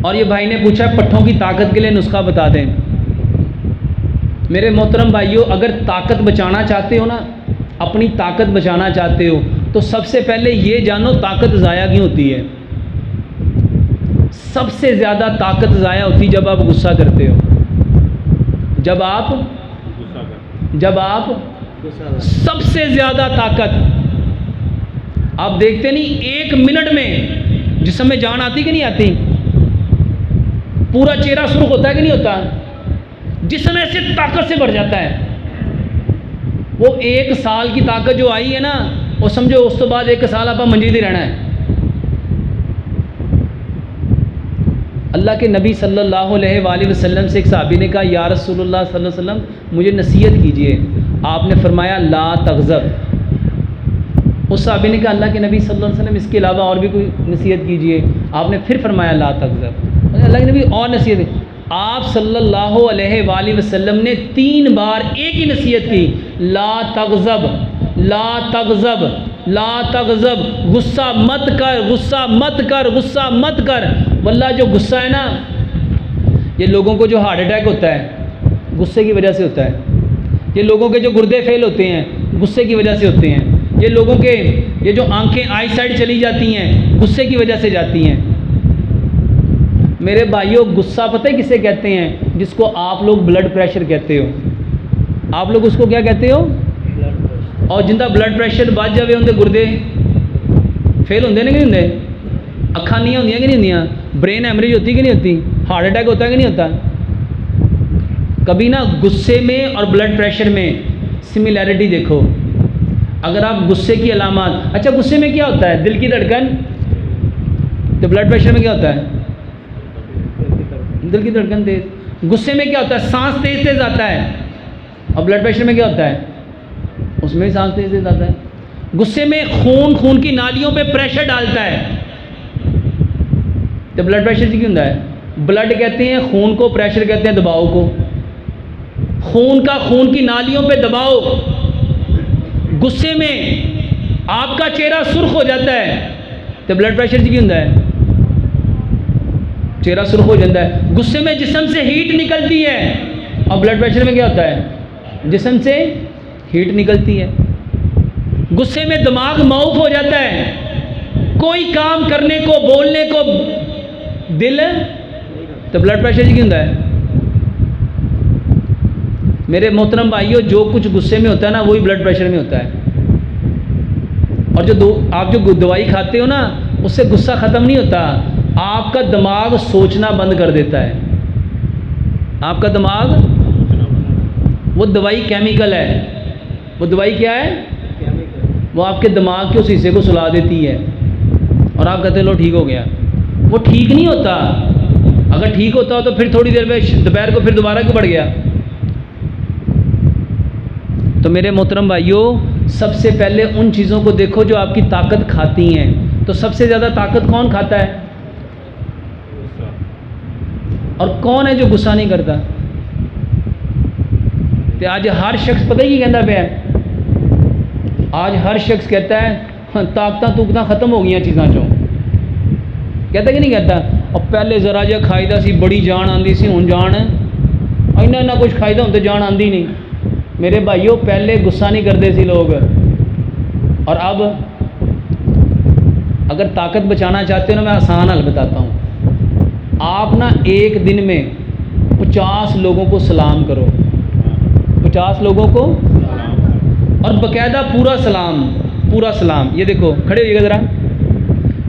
اور یہ بھائی نے پوچھا پٹھوں کی طاقت کے لیے نسخہ بتا دیں۔ میرے محترم بھائیوں، اگر طاقت بچانا چاہتے ہو نا، اپنی طاقت بچانا چاہتے ہو تو سب سے پہلے یہ جانو طاقت ضائع کیوں ہوتی ہے۔ سب سے زیادہ طاقت ضائع ہوتی جب آپ غصہ کرتے ہو، جب آپ سب سے زیادہ طاقت آپ دیکھتے نہیں، 1 منٹ میں جسم میں جان آتی کہ نہیں آتی؟ پورا چہرہ سرخ ہوتا ہے کہ نہیں ہوتا؟ جسم ایسے طاقت سے بڑھ جاتا ہے۔ وہ 1 سال کی طاقت جو آئی ہے نا، وہ سمجھو اس تو بعد 1 سال آپ منجید ہی رہنا ہے۔ اللہ کے نبی صلی اللہ علیہ وآلہ وسلم سے ایک صحابی نے کہا یا رسول اللہ صلی اللہ علیہ وسلم مجھے نصیحت کیجئے۔ آپ نے فرمایا لا تغضب۔ اس صحابی نے کہا اللہ کے نبی صلی اللہ علیہ وسلم اس کے علاوہ اور بھی کوئی نصیحت کیجئے۔ آپ نے پھر فرمایا لا تغضب۔ اللہ کے نبی اور نصیحت، آپ صلی اللہ علیہ وآلہ وسلم نے 3 بار ایک ہی نصیحت کی، لا تغضب لا تغضب لا تغضب، غصہ مت کر غصہ مت کر غصہ مت کر۔ واللہ جو غصہ ہے نا، یہ لوگوں کو جو ہارٹ اٹیک ہوتا ہے غصے کی وجہ سے ہوتا ہے، یہ لوگوں کے جو گردے فیل ہوتے ہیں غصے کی وجہ سے ہوتے ہیں، یہ لوگوں کے یہ جو آنکھیں آئی سائڈ چلی جاتی ہیں غصے کی وجہ سے جاتی ہیں۔ میرے بھائیوں، غصہ پتہ ہے کسے کہتے ہیں؟ جس کو آپ لوگ بلڈ پریشر کہتے ہو۔ آپ لوگ اس کو کیا کہتے ہو؟ اور جندہ بلڈ پریشر بچ جاوے اندر گردے فیل ہوندے کہ نہیں ہوندے؟ اکھاں نہیں ہوندیاں کہ نہیں ہوندیاں؟ برین ہیمریج ہوتی کہ نہیں ہوتی؟ ہارٹ اٹیک ہوتا ہے کہ نہیں ہوتا؟ کبھی نا غصے میں اور بلڈ پریشر میں سملیرٹی دیکھو۔ اگر آپ غصے کی علامات، اچھا غصے میں کیا ہوتا ہے؟ دل کی دھڑکن، تو بلڈ پریشر میں کیا ہوتا ہے؟ دل کی دھڑکن تیز۔ غصے میں کیا ہوتا ہے؟ سانس تیز تیز آتا ہے۔ اور بلڈ پریشر میں کیا ہوتا ہے؟ اس میں بھی سانس تیز تیز آتا ہے۔ غصے میں خون کی نالیوں پہ پریشر ڈالتا ہے، تو بلڈ پریشر کیوں ہوتا ہے؟ بلڈ کہتے ہیں خون کو، پریشر کہتے ہیں دباؤ کو۔ خون کی نالیوں پہ دباؤ۔ غصے میں آپ کا چہرہ سرخ ہو جاتا ہے، تو بلڈ پریشر کیوں ہوتا ہے؟ چہرہ سرخ ہو جاتا ہے۔ غصے میں جسم سے ہیٹ نکلتی ہے، اور بلڈ پریشر میں کیا ہوتا ہے؟ جسم سے ہیٹ نکلتی ہے۔ غصے میں دماغ معاف ہو جاتا ہے، کوئی کام کرنے کو بولنے کو دل، تو بلڈ پریشر کیوں ہوتا ہے؟ میرے محترم بھائیوں، جو کچھ غصے میں ہوتا ہے نا وہی بلڈ پریشر میں ہوتا ہے۔ اور آپ جو دوائی کھاتے ہو نا، اس سے غصہ ختم نہیں ہوتا، آپ کا دماغ سوچنا بند کر دیتا ہے۔ آپ کا دماغ، وہ دوائی کیمیکل ہے، وہ دوائی کیا ہے؟ وہ آپ کے دماغ کے اس حصے کو سلا دیتی ہے، اور آپ کہتے ہیں لو ٹھیک ہو گیا۔ وہ ٹھیک نہیں ہوتا۔ اگر ٹھیک ہوتا ہو تو پھر تھوڑی دیر میں دوپہر کو پھر دوبارہ کیوں بڑھ گیا؟ تو میرے محترم بھائیوں، سب سے پہلے ان چیزوں کو دیکھو جو آپ کی طاقت کھاتی ہیں۔ تو سب سے زیادہ طاقت کون کھاتا ہے؟ اور کون ہے جو غصہ نہیں کرتا؟ تو آج ہر شخص پتہ ہی کہتا پہ ہے، آج ہر شخص کہتا ہے طاقتاں ختم ہو گئی چیزاں چوں، کہتا کہ نہیں کہتا؟ اور پہلے ذرا جہا کھائیدا سی بڑی جان آندی سی، ہن جان اینا کچھ کھائیدا ہوں تو جان آندی نہیں۔ میرے بھائیوں، پہلے غصہ نہیں کرتے سی لوگ، اور اب اگر طاقت بچانا چاہتے ہو نا، میں آسان حل بتاتا ہوں۔ آپ نا ایک دن میں 50 لوگوں کو سلام کرو، 50 لوگوں کو، اور باقاعدہ پورا سلام۔ یہ دیکھو، کھڑے ہوئیے گا ذرا،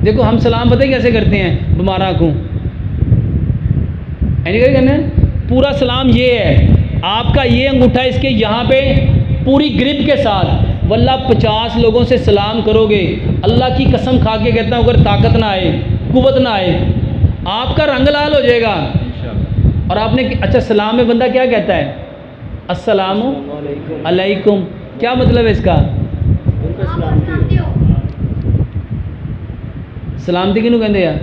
دیکھو ہم سلام پتہ کیسے کرتے ہیں؟ بیماراں کو کرنا پورا سلام یہ ہے، آپ کا یہ انگوٹھا اس کے یہاں پہ پوری گرپ کے ساتھ، واللہ 50 لوگوں سے سلام کرو گے، اللہ کی قسم کھا کے کہتا ہوں، اگر طاقت نہ آئے، قوت نہ آئے، آپ کا رنگ لال ہو جائے گا۔ اور آپ نے اچھا سلام میں بندہ کیا کہتا ہے؟ السلام علیکم۔ کیا مطلب ہے اس کا؟ سلامتی کنوں کہندے ہیں؟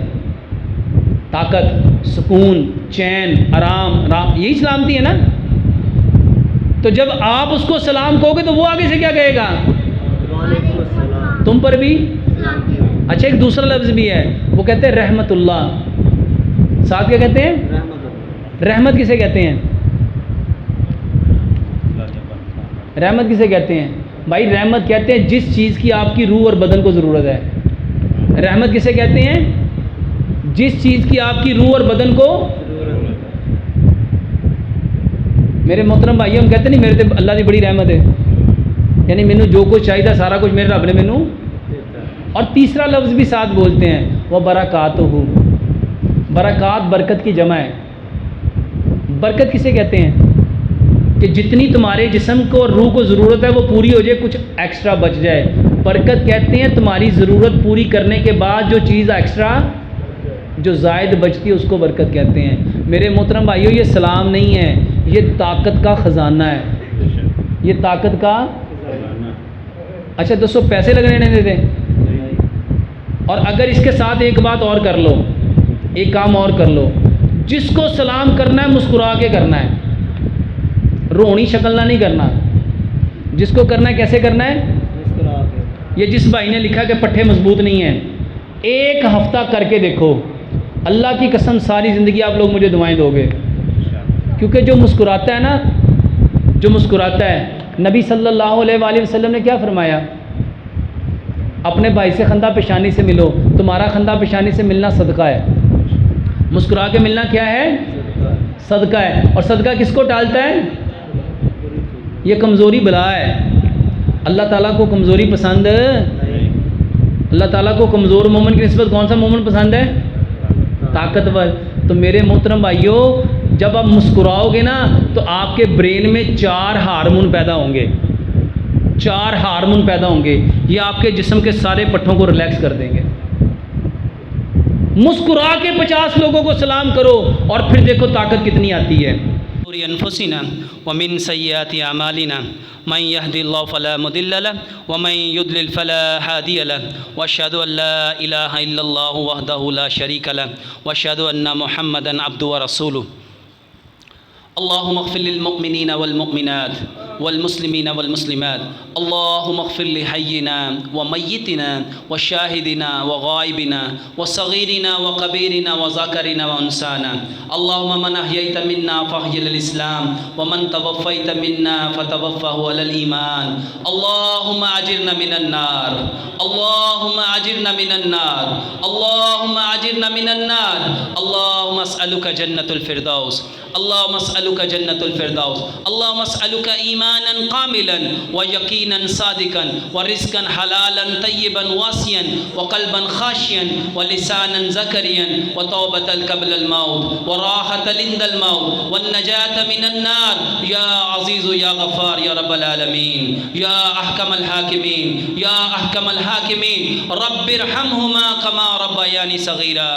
طاقت، سکون، چین، آرام، یہی سلامتی ہے نا۔ تو جب آپ اس کو سلام کہو گے تو وہ آگے سے کیا کہے گا؟ تم پر بھی۔ اچھا ایک دوسرا لفظ بھی ہے، وہ کہتے ہیں رحمت اللہ۔ ساتھ کیا کہتے ہیں؟ رحمت کسے کہتے ہیں؟ رحمت کسے کہتے ہیں بھائی؟ رحمت کہتے ہیں جس چیز کی آپ کی روح اور بدن کو ضرورت ہے. رحمت کسے کہتے ہیں؟ جس چیز کی آپ کی روح اور بدن کو. میرے محترم بھائی ہم کہتے نہیں میرے تے اللہ کی بڑی رحمت ہے، یعنی مینوں جو کچھ چاہیے سارا کچھ میرے رب نے مینوں. اور تیسرا لفظ بھی ساتھ بولتے ہیں وہ برکاتہ. برکات برکت کی جمع ہے. برکت کسے کہتے ہیں؟ کہ جتنی تمہارے جسم کو اور روح کو ضرورت ہے وہ پوری ہو جائے، کچھ ایکسٹرا بچ جائے. برکت کہتے ہیں تمہاری ضرورت پوری کرنے کے بعد جو چیز ایکسٹرا جو زائد بچتی ہے اس کو برکت کہتے ہیں. میرے محترم بھائیو یہ سلام نہیں ہے، یہ طاقت کا خزانہ ہے. یہ طاقت کا. اچھا دوستو پیسے لگنے نہیں دیتے. اور اگر اس کے ساتھ ایک بات اور کر لو، ایک کام اور کر لو، جس کو سلام کرنا ہے مسکرا کے کرنا ہے، رونی شکل نہ نہیں کرنا. جس کو کرنا ہے کیسے کرنا ہے؟ مسکرا کے. یہ جس بھائی نے لکھا کہ پٹھے مضبوط نہیں ہیں، ایک ہفتہ کر کے دیکھو، اللہ کی قسم ساری زندگی آپ لوگ مجھے دعائیں دو گے. کیونکہ جو مسکراتا ہے نا، جو مسکراتا ہے، نبی صلی اللہ علیہ وآلہ وسلم نے کیا فرمایا؟ اپنے بھائی سے خندہ پیشانی سے ملو. تمہارا خندہ پیشانی سے ملنا صدقہ ہے. مسکرا کے ملنا کیا ہے؟ صدقہ ہے. اور صدقہ کس کو ٹالتا ہے؟ یہ کمزوری بلا ہے. اللہ تعالیٰ کو کمزوری پسند. اللہ تعالیٰ کو کمزور مومن کی نسبت کون سا مومن پسند ہے؟ طاقتور. تو میرے محترم بھائیو جب آپ مسکراؤ گے نا تو آپ کے برین میں 4 ہارمون پیدا ہوں گے. 4 ہارمون پیدا ہوں گے. یہ آپ کے جسم کے سارے پٹھوں کو ریلیکس کر دیں گے. مسکرا کے 50 لوگوں کو سلام کرو اور پھر دیکھو طاقت کتنی آتی ہے. انفسنا ومن سیئات اعمالنا من يهد الله فلا مضل له ومن يضلل فلا هادي له واشهد ان لا اله الا الله وحده لا شريك له واشهد ان محمدا عبده ورسوله. اللهم اغفر للمؤمنين والمؤمنات والمسلمين والمسلمات. اللهم اغفر لحينا وميتنا وشاهدنا وغائبنا وصغيرنا وكبيرنا وذكرنا وانثانا. اللهم من احييت منا فاحي الاسلام ومن توفيت منا فتوفه على الايمان. اللهم اجرنا من النار. اللهم اجرنا من النار. اللهم اجرنا من النار. اللهم اسالك جنة الفردوس. اللهم اسالك جنة الفردوس. اللهم اسالك ایمانا کاملا ویقینا صادقا ورزقا حلالا طیبا واسعا وقلبا خاشعا ولسانا ذکریا وتوبة قبل الموت وراحة عند الموت والنجاة من النار. یا عزیز یا غفار یا رب العالمین یا احکم الحاکمین یا احکم الحاکمین. رب ارحمهما كما ربياني صغيرا.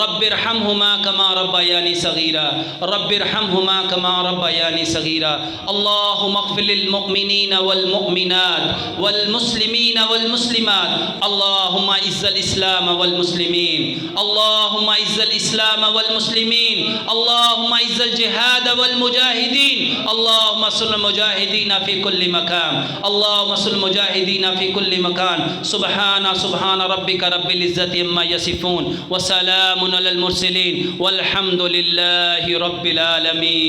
رب ارحمهما كما ربياني صغيرا. رب ارحمهما كما ربياني صغيرا. اللهم اغفر للمؤمنين والمؤمنات والمسلمين والمسلمات. اللهم اعز الاسلام والمسلمين. اللهم اعز الاسلام والمسلمين. اللهم اعز الجهاد والمجاهدين. اللهم انصر المجاهدين في كل مكان. اللهم انصر المجاهدين في كل مكان. سبحان ربك رب العزة عما يصفون وسلام على المرسلين والحمد لله رب العالمين.